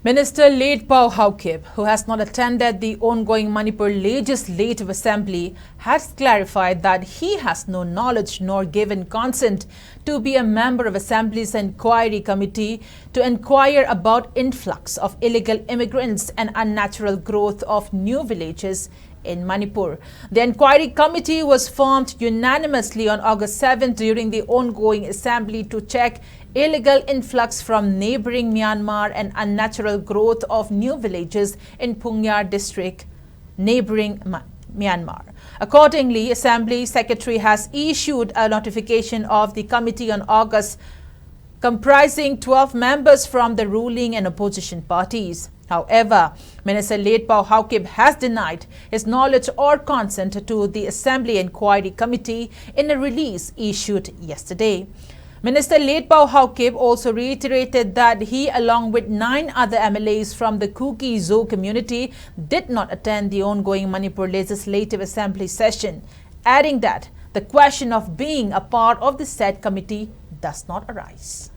Minister Letpao, who has not attended the ongoing Manipur Legislative Assembly, has clarified that he has no knowledge nor given consent to be a member of Assembly's Enquiry Committee to inquire about influx of illegal immigrants and unnatural growth of new villages in Manipur. The Enquiry Committee was formed unanimously on August 7th during the ongoing assembly to check illegal influx from neighboring Myanmar and unnatural growth of new villages in Pungyar district, neighboring Myanmar. Accordingly, Assembly Secretary has issued a notification of the committee on August comprising 12 members from the ruling and opposition parties. However, Minister Letpao has denied his knowledge or consent to the Assembly Enquiry Committee in a release issued yesterday. Minister Letpao also reiterated that he, along with 9 other MLAs from the Kuki Zo community, did not attend the ongoing Manipur Legislative Assembly session, adding that the question of being a part of the said committee does not arise.